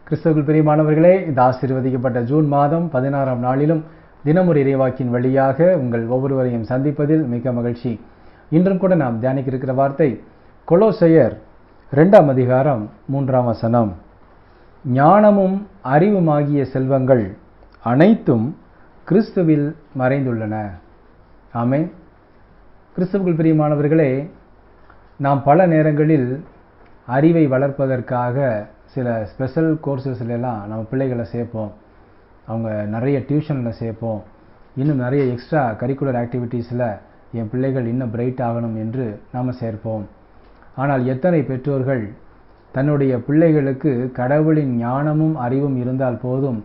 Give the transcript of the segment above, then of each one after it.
கிறிஸ்துவுக்குள் பிரியமானவர்களே, இந்த ஆசீர்வதிக்கப்பட்ட ஜூன் மாதம் 16ஆம் நாளிலும் தினமொரு இறைவாக்கின் வழியாக உங்கள் ஒவ்வொருவரையும் சந்திப்பதில் மிக மகிழ்ச்சி. இன்றும் கூட நாம் தியானிக்க இருக்கிற வார்த்தை கொலோசையர் 2ஆம் அதிகாரம் 3ஆம் வசனம். ஞானமும் அறிவுமாகிய செல்வங்கள் அனைத்தும் கிறிஸ்துவில் மறைந்துள்ளன. ஆமென். கிறிஸ்துவுக்குள் பிரியமானவர்களே, நாம் பல நேரங்களில் அறிவை வளர்ப்பதற்காக சில ஸ்பெஷல் கோர்சஸ்லாம் நம்ம பிள்ளைகளை சேர்ப்போம். அவங்க நிறைய டியூஷனில் சேர்ப்போம். இன்னும் நிறைய எக்ஸ்ட்ரா கரிக்குலர் ஆக்டிவிட்டீஸில் என் பிள்ளைகள் இன்னும் பிரைட் ஆகணும் என்று நாம் சேர்ப்போம். ஆனால் எத்தனை பெற்றோர்கள் தன்னுடைய பிள்ளைகளுக்கு கடவுளின் ஞானமும் அறிவும் இருந்தால் போதும்,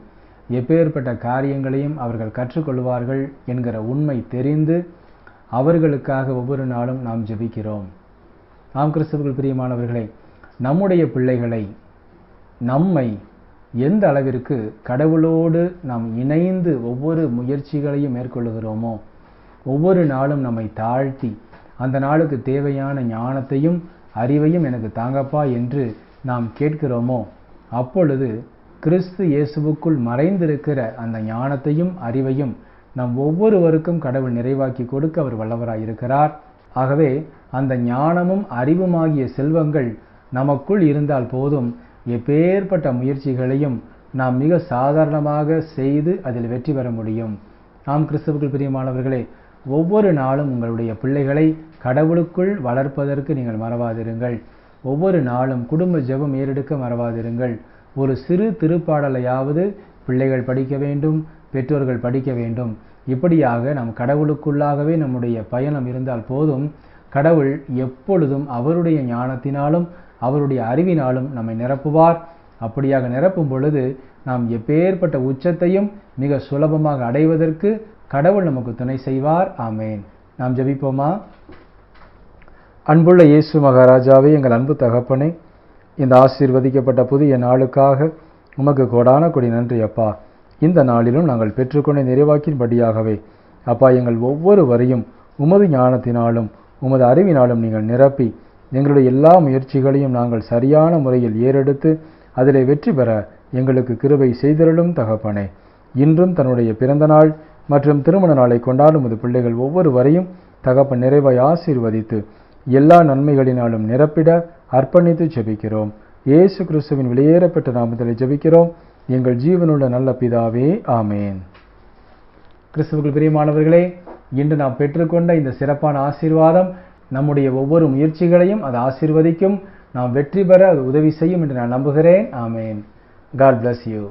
எப்பேற்பட்ட காரியங்களையும் அவர்கள் கற்றுக்கொள்வார்கள் என்கிற உண்மை தெரிந்து அவர்களுக்காக ஒவ்வொரு நாளும் நாம் ஜெபிக்கிறோம். நாம் கிறிஸ்துவுக்குள் பிரியமானவர்களே, நம்முடைய பிள்ளைகளை, நம்மை எந்த அளவிற்கு கடவுளோடு நாம் இணைந்து ஒவ்வொரு முயற்சிகளையும் மேற்கொள்ளுகிறோமோ, ஒவ்வொரு நாளும் நம்மை தாழ்த்தி அந்த நாளுக்கு தேவையான ஞானத்தையும் அறிவையும் எனக்கு தாங்கப்பா என்று நாம் கேட்கிறோமோ, அப்பொழுது கிறிஸ்து இயேசுவுக்குள் மறைந்திருக்கிற அந்த ஞானத்தையும் அறிவையும் நம் ஒவ்வொருவருக்கும் கடவுள் நிறைவாக்கி கொடுக்க அவர் வல்லவராயிருக்கிறார். ஆகவே அந்த ஞானமும் அறிவுமாகிய செல்வங்கள் நமக்குள் இருந்தால் போதும், எப்பேற்பட்ட முயற்சிகளையும் நாம் மிக சாதாரணமாக செய்து அதில் வெற்றி பெற முடியும். நாம் கிறிஸ்துவுக்குள் பிரியமானவர்களே, ஒவ்வொரு நாளும் உங்களுடைய பிள்ளைகளை கடவுளுக்குள் வளர்ப்பதற்கு நீங்கள் மறவாதிருங்கள். ஒவ்வொரு நாளும் குடும்ப ஜெபம் ஏறெடுக்க மறவாதிருங்கள். ஒரு சிறு திருப்பாடலையாவது பிள்ளைகள் படிக்க வேண்டும், பெற்றோர்கள் படிக்க வேண்டும். இப்படியாக நாம் கடவுளுக்குள்ளாகவே நம்முடைய பயணம் இருந்தால் போதும், கடவுள் எப்பொழுதும் அவருடைய ஞானத்தினாலும் அவருடைய அறிவினாலும் நம்மை நிரப்புவார். அப்படியாக நிரப்பும் பொழுது நாம் எப்பேற்பட்ட உச்சத்தையும் மிக சுலபமாக அடைவதற்கு கடவுள் நமக்கு துணை செய்வார். ஆமேன். நாம் ஜெபிப்போமா? அன்புள்ள இயேசு மகாராஜாவே, எங்கள் அன்பு தகப்பனே, இந்த ஆசீர்வதிக்கப்பட்ட புதிய நாளுக்காக உமக்கு கோடான கொடி நன்றி அப்பா. இந்த நாளிலும் நாங்கள் பெற்றுக்கொண்ட நிறைவாக்கின்படியாகவே அப்பா, எங்கள் ஒவ்வொருவரையும் உமது ஞானத்தினாலும் உமது அறிவினாலும் நீங்கள் நிரப்பி எங்களுடைய எல்லா முயற்சிகளையும் நாங்கள் சரியான முறையில் ஏறெடுத்து அதிலே வெற்றி பெற எங்களுக்கு கிருபை செய்திருளும் தகப்பனே. இன்றும் தன்னுடைய பிறந்த நாள் மற்றும் திருமண நாளை கொண்டாடும் உமது பிள்ளைகள் ஒவ்வொருவரையும் தகப்பன் நிறைவாய் ஆசீர்வதித்து எல்லா நன்மைகளினாலும் நிரப்பிட அர்ப்பணித்து ஜெபிக்கிறோம். இயேசு கிறிஸ்துவின் வெளியேறப்பட்ட நாமத்தில் ஜெபிக்கிறோம் எங்கள் ஜீவனுள்ள நல்ல பிதாவே, ஆமேன். கிறிஸ்துவுக்குள் பிரியமானவர்களே, இன்று நாம் பெற்றுக்கொண்ட இந்த சிறப்பான ஆசீர்வாதம் நம்முடைய ஒவ்வொரு முயற்சிகளையும் அது ஆசீர்வதிக்கும், நாம் வெற்றி பெற அது உதவி செய்யும் என்று நான் நம்புகிறேன். ஆமேன். God bless you.